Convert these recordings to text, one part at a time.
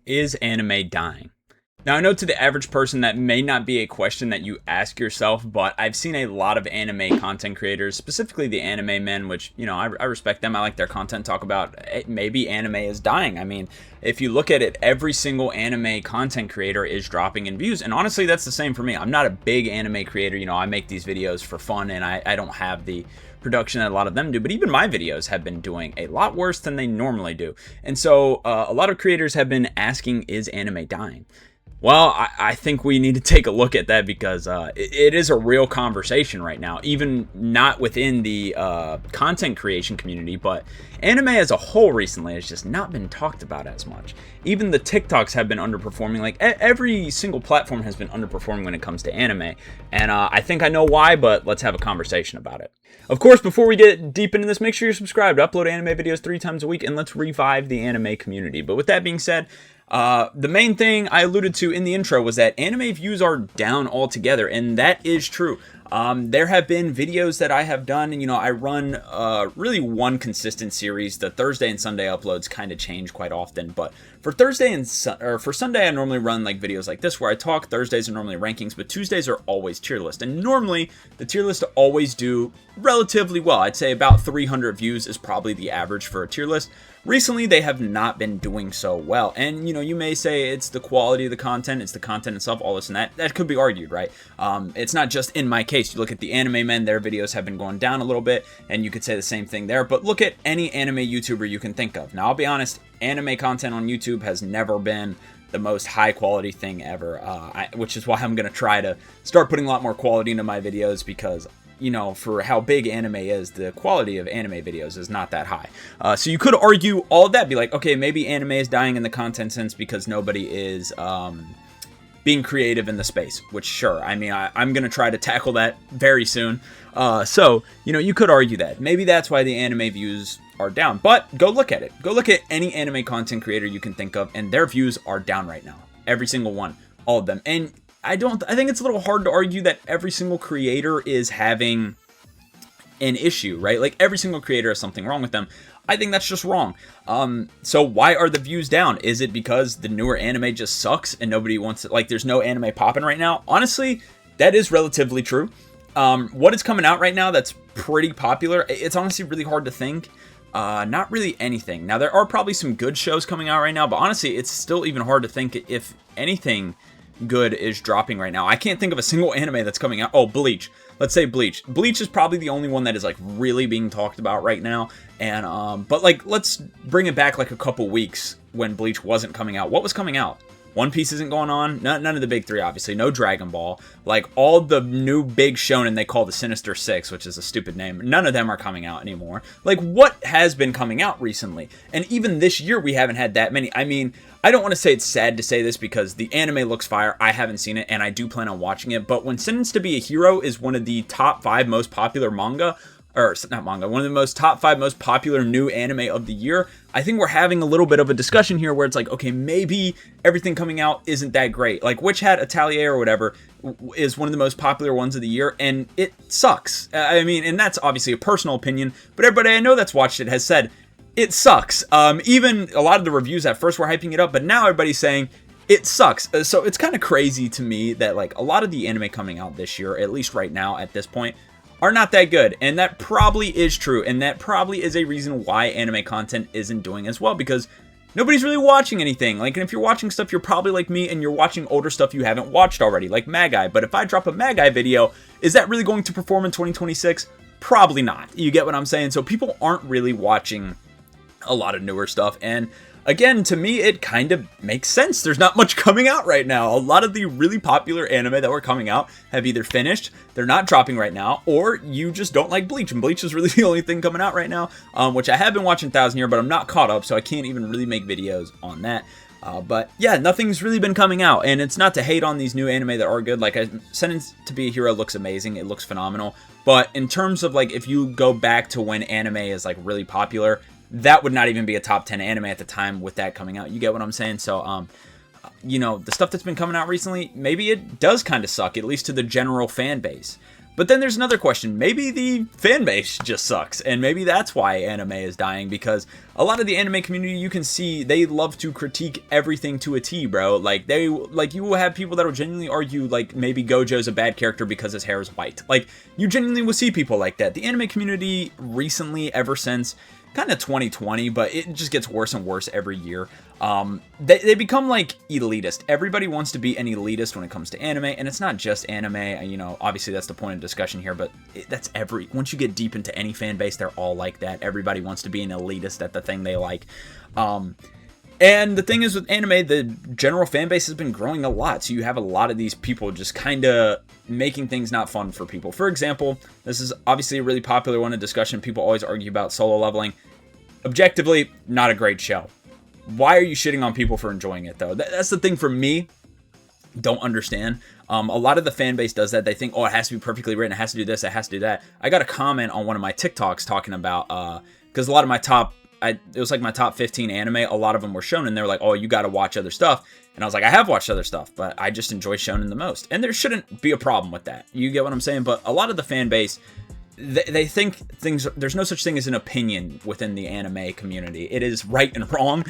Is anime dying? Now, I know to the average person that may not be a question that you ask yourself, but I've seen a lot of anime content creators, specifically the anime men, which, I respect them. I like their content, talk about maybe anime is dying. I mean, if you look at it, every single anime content creator is dropping in views. And honestly, that's the same for me. I'm not a big anime creator. I make these videos for fun, and I don't have the production that a lot of them do, but even my videos have been doing a lot worse than they normally do. And so a lot of creators have been asking, is anime dying? Well, I think we need to take a look at that because it is a real conversation right now, even not within the content creation community, but anime as a whole recently has just not been talked about as much. Even the TikToks have been underperforming. Like every single platform has been underperforming when it comes to anime, and I think I know why, but let's have a conversation about it. Of course, before we get deep into this, make sure you're subscribed. I upload anime videos 3 times a week, and let's revive the anime community. But with that being said, the main thing I alluded to in the intro was that anime views are down altogether, and that is true. There have been videos that I have done, and I run really one consistent series. The Thursday and Sunday uploads kind of change quite often, but for Thursday and for Sunday, I normally run like videos like this where I talk. Thursdays are normally rankings, but Tuesdays are always tier list, and normally the tier list always do relatively well. I'd say about 300 views is probably the average for a tier list. Recently, they have not been doing so well, and you may say it's the quality of the content, it's the content itself, all this and that. That could be argued, right? It's not just in my case. You look at the anime men, their videos have been going down a little bit, and you could say the same thing there. But look at any anime YouTuber you can think of. Now, I'll be honest, anime content on YouTube has never been the most high quality thing ever, which is why I'm going to try to start putting a lot more quality into my videos because for how big anime is, the quality of anime videos is not that high. So you could argue all of that, be like, okay, maybe anime is dying in the content sense because nobody is being creative in the space, which sure, I mean, I'm going to try to tackle that very soon. So, you could argue that. Maybe that's why the anime views are down, but go look at it. Go look at any anime content creator you can think of, and their views are down right now. Every single one, all of them. And I think it's a little hard to argue that every single creator is having an issue, right? Like every single creator has something wrong with them. I think that's just wrong. So why are the views down? Is it because the newer anime just sucks and nobody wants it? Like there's no anime popping right now? Honestly, that is relatively true. What is coming out right now that's pretty popular? It's honestly really hard to think. Not really anything. Now there are probably some good shows coming out right now, but honestly, it's still even hard to think if anything good is dropping right now. I can't think of a single anime that's coming out. Oh, Bleach. Let's say Bleach. Bleach is probably the only one that is like really being talked about right now. And but like let's bring it back like a couple weeks when Bleach wasn't coming out. What was coming out? One Piece isn't going on. None of the big three, obviously. No Dragon Ball. Like all the new big shonen they call the Sinister Six, which is a stupid name. None of them are coming out anymore. Like what has been coming out recently? And even this year we haven't had that many. I mean, I don't want to say it's sad to say this because the anime looks fire. I haven't seen it and I do plan on watching it. But when Sentenced to be a Hero is one of the top 5 most popular manga, or not manga, one of the most top 5 most popular new anime of the year, I think we're having a little bit of a discussion here where it's like, okay, maybe everything coming out isn't that great. Like Witch Hat Atelier or whatever is one of the most popular ones of the year, and it sucks. I mean, and that's obviously a personal opinion, but everybody I know that's watched it has said it sucks. Even a lot of the reviews at first were hyping it up, but now everybody's saying it sucks. So it's kind of crazy to me that like a lot of the anime coming out this year, at least right now at this point, are not that good. And that probably is true. And that probably is a reason why anime content isn't doing as well, because nobody's really watching anything. Like, and if you're watching stuff, you're probably like me and you're watching older stuff you haven't watched already, like Magi. But if I drop a Magi video, is that really going to perform in 2026? Probably not. You get what I'm saying? So people aren't really watching a lot of newer stuff. And again, to me, it kind of makes sense. There's not much coming out right now. A lot of the really popular anime that were coming out have either finished, they're not dropping right now, or you just don't like Bleach. And Bleach is really the only thing coming out right now, which I have been watching 1,000 Year, but I'm not caught up, so I can't even really make videos on that. But yeah, nothing's really been coming out, and it's not to hate on these new anime that are good. Like, Sentenced to be a Hero looks amazing. It looks phenomenal. But in terms of, like, if you go back to when anime is, like, really popular, that would not even be a top 10 anime at the time with that coming out. You get what I'm saying? So, the stuff that's been coming out recently, maybe it does kind of suck, at least to the general fan base. But then there's another question. Maybe the fan base just sucks, and maybe that's why anime is dying, because a lot of the anime community, you can see they love to critique everything to a T, bro. Like you will have people that will genuinely argue like maybe Gojo's a bad character because his hair is white. Like, you genuinely will see people like that. The anime community recently, ever since kind of 2020, but it just gets worse and worse every year. They become like elitist. Everybody wants to be an elitist when it comes to anime, and it's not just anime. You know, obviously that's the point of discussion here, but that's once you get deep into any fan base, they're all like that. Everybody wants to be an elitist at the thing they like. And the thing is, with anime, the general fan base has been growing a lot. So you have a lot of these people just kind of making things not fun for people. For example, this is obviously a really popular one in discussion. People always argue about Solo Leveling. Objectively, not a great show. Why are you shitting on people for enjoying it, though? That's the thing for me. Don't understand. A lot of the fan base does that. They think, oh, it has to be perfectly written. It has to do this. It has to do that. I got a comment on one of my TikToks talking about, because a lot of my it was like my top 15 anime. A lot of them were shonen. They were like, oh, you got to watch other stuff. And I was like, I have watched other stuff, but I just enjoy shonen the most. And there shouldn't be a problem with that. You get what I'm saying? But a lot of the fan base, they think there's no such thing as an opinion within the anime community. It is right and wrong.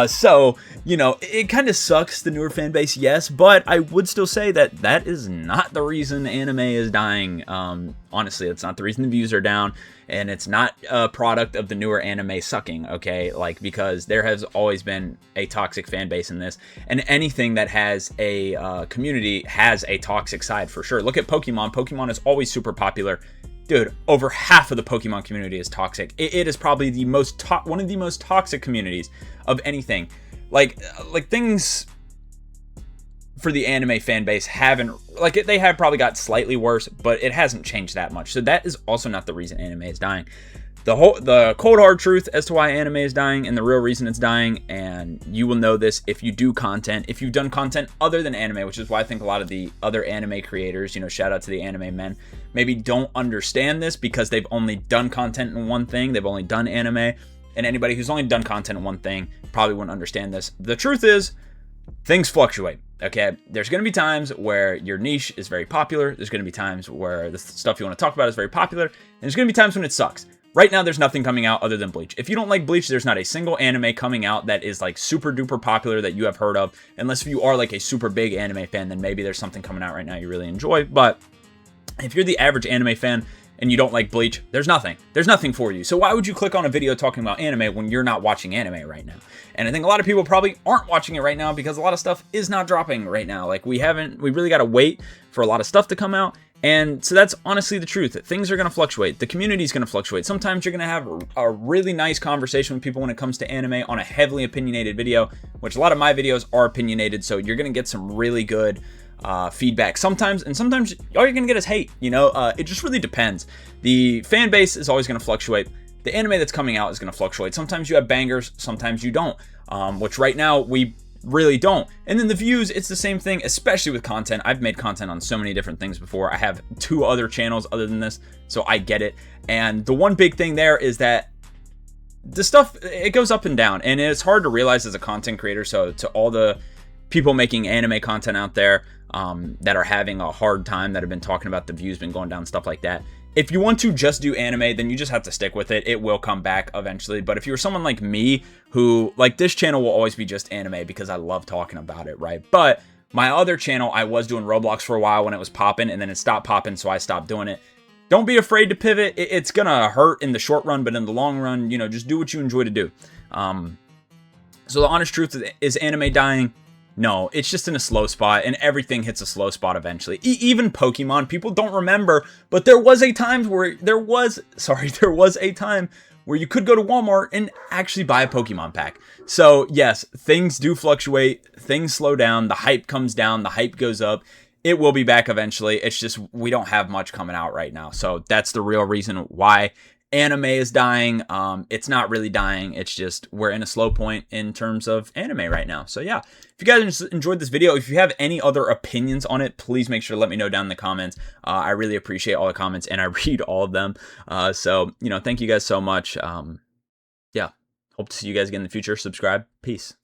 So, you know, it kind of sucks, the newer fan base, yes, but I would still say that is not the reason anime is dying. Honestly, it's not the reason the views are down, and it's not a product of the newer anime sucking, okay? Like, because there has always been a toxic fan base in this, and anything that has a community has a toxic side for sure. Look at Pokemon. Pokemon is always super popular. Dude, over half of the Pokemon community is toxic. It is probably the one of the most toxic communities of anything. Like things for the anime fan base haven't, like, they have probably got slightly worse, but it hasn't changed that much. So that is also not the reason anime is dying. The cold hard truth as to why anime is dying, and the real reason it's dying, and you will know this if you do content, if you've done content other than anime, which is why I think a lot of the other anime creators, you know, shout out to the anime men, maybe don't understand this because they've only done content in one thing. They've only done anime, and anybody who's only done content in one thing probably wouldn't understand this. The truth is, things fluctuate. Okay, there's going to be times where your niche is very popular. There's going to be times where the stuff you want to talk about is very popular, and there's going to be times when it sucks. Right now, there's nothing coming out other than Bleach. If you don't like Bleach, there's not a single anime coming out that is like super duper popular that you have heard of. Unless you are like a super big anime fan, then maybe there's something coming out right now you really enjoy. But if you're the average anime fan and you don't like Bleach, there's nothing. There's nothing for you. So why would you click on a video talking about anime when you're not watching anime right now? And I think a lot of people probably aren't watching it right now because a lot of stuff is not dropping right now. Like, we really got to wait for a lot of stuff to come out. And so that's honestly the truth. Things are going to fluctuate. The community is going to fluctuate. Sometimes you're going to have a really nice conversation with people when it comes to anime on a heavily opinionated video, which a lot of my videos are opinionated. So you're going to get some really good feedback sometimes, and sometimes all you're going to get is hate. You know, it just really depends. The fan base is always going to fluctuate. The anime that's coming out is going to fluctuate. Sometimes you have bangers, sometimes you don't, which right now we really don't. And then the views, it's the same thing, especially with content. I've made content on so many different things before. I have 2 other channels other than this, so I get it. And the one big thing there is that the stuff, it goes up and down, and it's hard to realize as a content creator. So to all the people making anime content out there that are having a hard time, that have been talking about the views been going down, stuff like that, if you want to just do anime, then you just have to stick with it. It will come back eventually. But if you're someone like me, who, like, this channel will always be just anime because I love talking about it, right? But my other channel, I was doing Roblox for a while when it was popping, and then it stopped popping, so I stopped doing it. Don't be afraid to pivot. It's gonna hurt in the short run, but in the long run, you know, just do what you enjoy to do. So the honest truth is anime dying? No, it's just in a slow spot, and everything hits a slow spot eventually. Even Pokemon, people don't remember, but there was a time where you could go to Walmart and actually buy a Pokemon pack. So yes, things do fluctuate, things slow down, the hype comes down, the hype goes up. It will be back eventually. It's just we don't have much coming out right now. So that's the real reason why anime is dying. It's not really dying. It's just we're in a slow point in terms of anime right now. So yeah, if you guys enjoyed this video, if you have any other opinions on it, please make sure to let me know down in the comments. I really appreciate all the comments, and I read all of them. So, you know, thank you guys so much. Yeah, hope to see you guys again in the future. Subscribe. Peace.